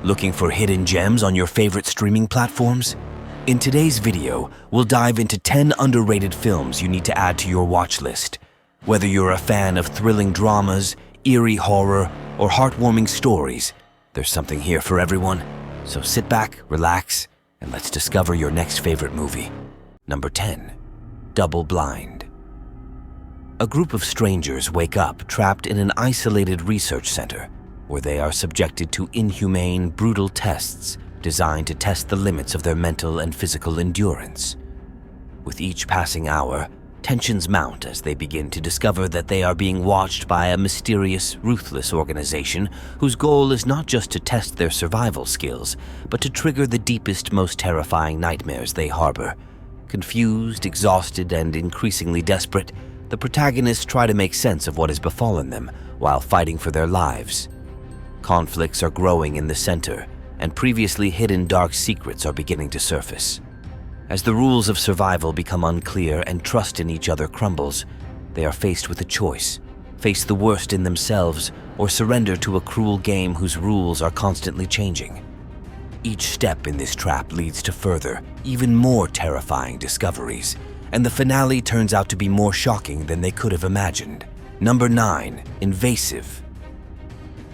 Looking for hidden gems on your favorite streaming platforms? In today's video, we'll dive into 10 underrated films you need to add to your watch list. Whether you're a fan of thrilling dramas, eerie horror, or heartwarming stories, there's something here for everyone. So sit back, relax, and let's discover your next favorite movie. Number 10. Double Blind. A group of strangers wake up trapped in an isolated research center where they are subjected to inhumane, brutal tests designed to test the limits of their mental and physical endurance. With each passing hour, tensions mount as they begin to discover that they are being watched by a mysterious, ruthless organization whose goal is not just to test their survival skills, but to trigger the deepest, most terrifying nightmares they harbor. Confused, exhausted, and increasingly desperate, the protagonists try to make sense of what has befallen them while fighting for their lives. Conflicts are growing in the center, and previously hidden dark secrets are beginning to surface. As the rules of survival become unclear and trust in each other crumbles, they are faced with a choice: face the worst in themselves or surrender to a cruel game whose rules are constantly changing. Each step in this trap leads to further, even more terrifying discoveries, and the finale turns out to be more shocking than they could have imagined. Number 9. Invasive.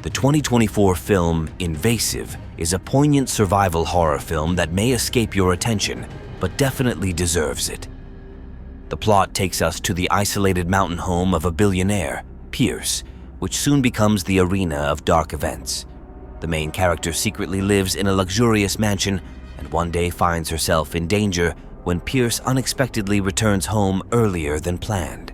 The 2024 film Invasive is a poignant survival horror film that may escape your attention, but definitely deserves it. The plot takes us to the isolated mountain home of a billionaire, Pierce, which soon becomes the arena of dark events. The main character secretly lives in a luxurious mansion and one day finds herself in danger when Pierce unexpectedly returns home earlier than planned.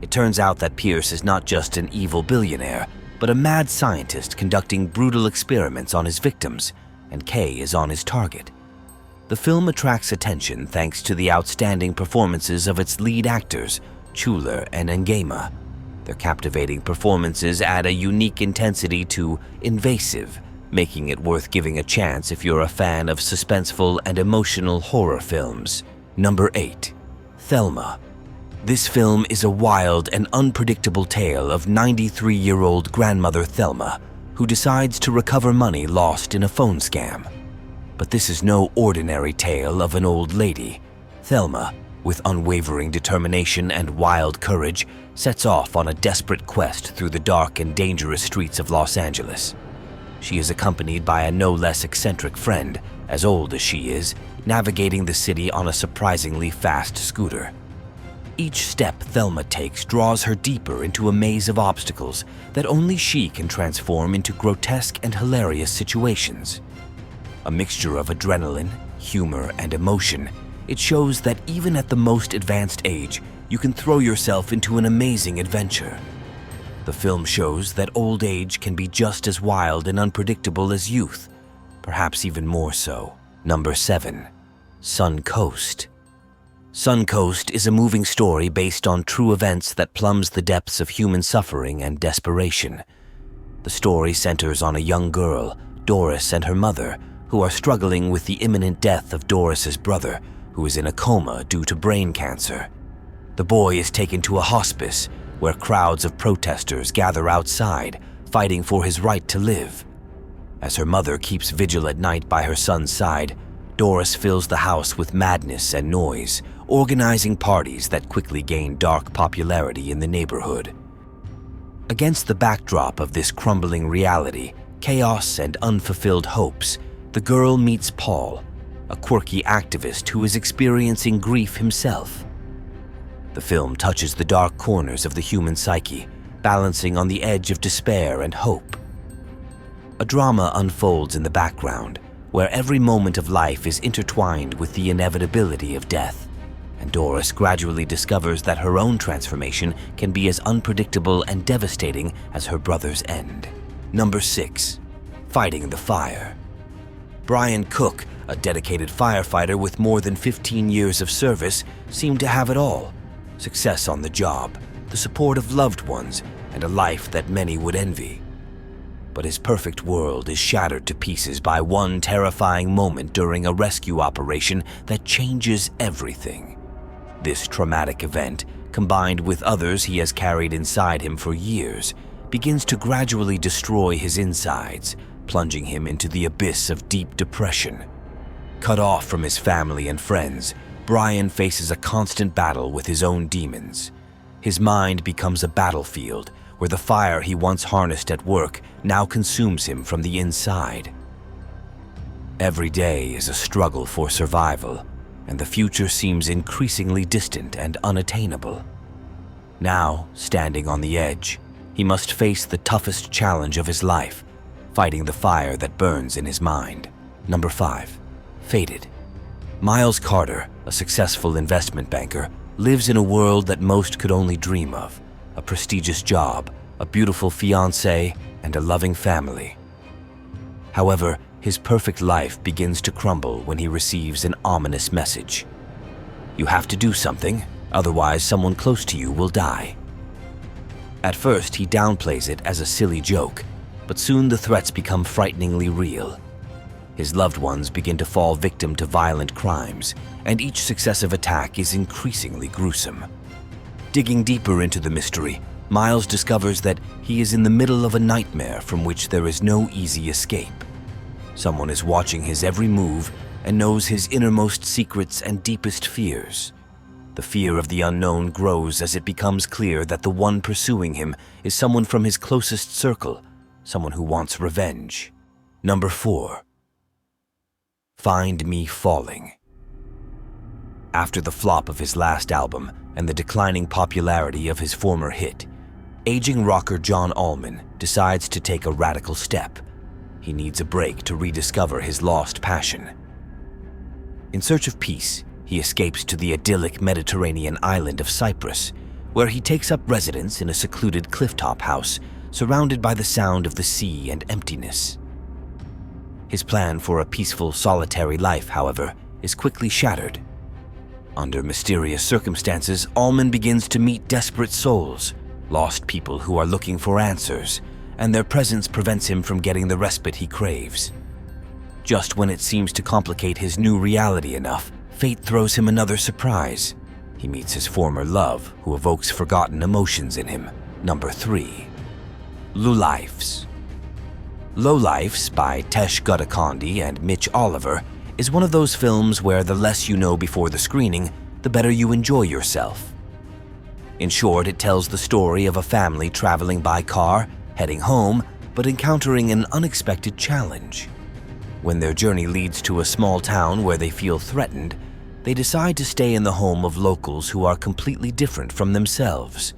It turns out that Pierce is not just an evil billionaire, but a mad scientist conducting brutal experiments on his victims, and Kay is on his target. The film attracts attention thanks to the outstanding performances of its lead actors, Chula and Ngema. Their captivating performances add a unique intensity to Invasive, making it worth giving a chance if you're a fan of suspenseful and emotional horror films. Number 8. Thelma. This film is a wild and unpredictable tale of 93-year-old grandmother Thelma, who decides to recover money lost in a phone scam. But this is no ordinary tale of an old lady. Thelma, with unwavering determination and wild courage, sets off on a desperate quest through the dark and dangerous streets of Los Angeles. She is accompanied by a no less eccentric friend, as old as she is, navigating the city on a surprisingly fast scooter. Each step Thelma takes draws her deeper into a maze of obstacles that only she can transform into grotesque and hilarious situations. A mixture of adrenaline, humor, and emotion, it shows that even at the most advanced age, you can throw yourself into an amazing adventure. The film shows that old age can be just as wild and unpredictable as youth, perhaps even more so. Number 7. Suncoast. Suncoast is a moving story based on true events that plumbs the depths of human suffering and desperation. The story centers on a young girl, Doris, and her mother, who are struggling with the imminent death of Doris's brother, who is in a coma due to brain cancer. The boy is taken to a hospice where crowds of protesters gather outside, fighting for his right to live. As her mother keeps vigil at night by her son's side, Doris fills the house with madness and noise, organizing parties that quickly gain dark popularity in the neighborhood. Against the backdrop of this crumbling reality, chaos and unfulfilled hopes, the girl meets Paul, a quirky activist who is experiencing grief himself. The film touches the dark corners of the human psyche, balancing on the edge of despair and hope. A drama unfolds in the background, where every moment of life is intertwined with the inevitability of death, and Doris gradually discovers that her own transformation can be as unpredictable and devastating as her brother's end. Number 6. Fighting the Fire. Brian Cook, a dedicated firefighter with more than 15 years of service, seemed to have it all: success on the job, the support of loved ones, and a life that many would envy. But his perfect world is shattered to pieces by one terrifying moment during a rescue operation that changes everything. This traumatic event, combined with others he has carried inside him for years, begins to gradually destroy his insides, plunging him into the abyss of deep depression. Cut off from his family and friends, Brian faces a constant battle with his own demons. His mind becomes a battlefield where the fire he once harnessed at work now consumes him from the inside. Every day is a struggle for survival, and the future seems increasingly distant and unattainable. Now, standing on the edge, he must face the toughest challenge of his life, fighting the fire that burns in his mind. Number 5. Fated. Miles Carter, a successful investment banker, lives in a world that most could only dream of: a prestigious job, a beautiful fiancée, and a loving family. However, his perfect life begins to crumble when he receives an ominous message. You have to do something, otherwise someone close to you will die. At first, he downplays it as a silly joke, but soon the threats become frighteningly real. His loved ones begin to fall victim to violent crimes, and each successive attack is increasingly gruesome. Digging deeper into the mystery, Miles discovers that he is in the middle of a nightmare from which there is no easy escape. Someone is watching his every move and knows his innermost secrets and deepest fears. The fear of the unknown grows as it becomes clear that the one pursuing him is someone from his closest circle, someone who wants revenge. Number 4. Find Me Falling. After the flop of his last album and the declining popularity of his former hit, aging rocker John Allman decides to take a radical step. He needs a break to rediscover his lost passion. In search of peace, he escapes to the idyllic Mediterranean island of Cyprus, where he takes up residence in a secluded clifftop house surrounded by the sound of the sea and emptiness. His plan for a peaceful, solitary life, however, is quickly shattered. Under mysterious circumstances, Allman begins to meet desperate souls, lost people who are looking for answers, and their presence prevents him from getting the respite he craves. Just when it seems to complicate his new reality enough, fate throws him another surprise. He meets his former love, who evokes forgotten emotions in him. Number 3. Lwlifes. Lwlifes by Tesh Guddakondi and Mitch Oliver is one of those films where the less you know before the screening, the better you enjoy yourself. In short, it tells the story of a family traveling by car, heading home, but encountering an unexpected challenge. When their journey leads to a small town where they feel threatened, they decide to stay in the home of locals who are completely different from themselves.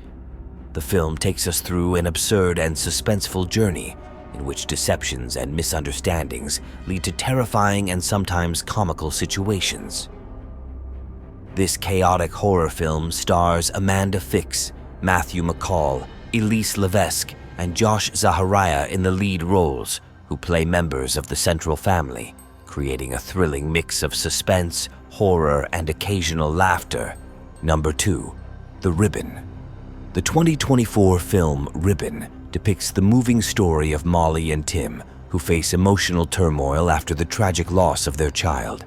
The film takes us through an absurd and suspenseful journey in which deceptions and misunderstandings lead to terrifying and sometimes comical situations. This chaotic horror film stars Amanda Fix, Matthew McCall, Elise Levesque, and Josh Zahariah in the lead roles, who play members of the central family, creating a thrilling mix of suspense, horror, and occasional laughter. Number 2. The Ribbon. The 2024 film Ribbon depicts the moving story of Molly and Tim, who face emotional turmoil after the tragic loss of their child.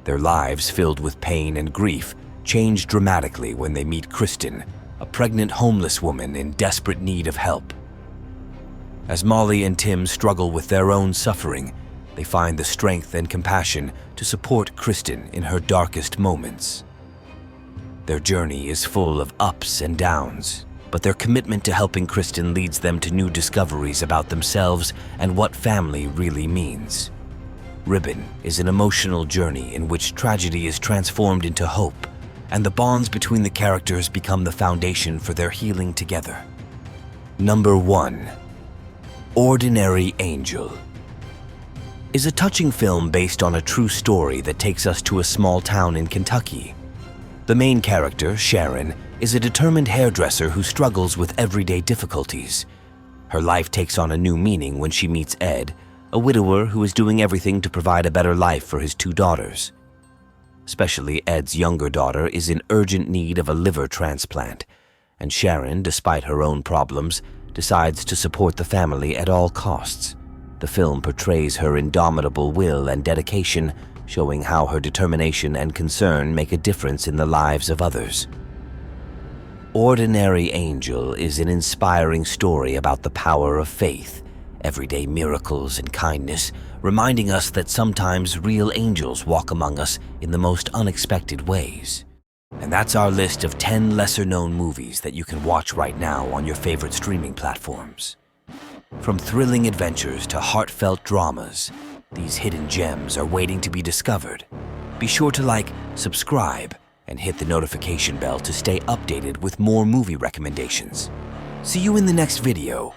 Their lives, filled with pain and grief, change dramatically when they meet Kristen, a pregnant homeless woman in desperate need of help. As Molly and Tim struggle with their own suffering, they find the strength and compassion to support Kristen in her darkest moments. Their journey is full of ups and downs, but their commitment to helping Kristen leads them to new discoveries about themselves and what family really means. Ribbon is an emotional journey in which tragedy is transformed into hope, and the bonds between the characters become the foundation for their healing together. Number 1. Ordinary Angel is a touching film based on a true story that takes us to a small town in Kentucky. The main character, Sharon, is a determined hairdresser who struggles with everyday difficulties. Her life takes on a new meaning when she meets Ed, a widower who is doing everything to provide a better life for his 2 daughters. Especially Ed's younger daughter is in urgent need of a liver transplant, and Sharon, despite her own problems, decides to support the family at all costs. The film portrays her indomitable will and dedication, showing how her determination and concern make a difference in the lives of others. Ordinary Angel is an inspiring story about the power of faith everyday miracles and kindness, reminding us that sometimes real angels walk among us in the most unexpected ways. And that's our list of 10 lesser-known movies that you can watch right now on your favorite streaming platforms. From thrilling adventures to heartfelt dramas, these hidden gems are waiting to be discovered. Be sure to like, subscribe, and hit the notification bell to stay updated with more movie recommendations. See you in the next video.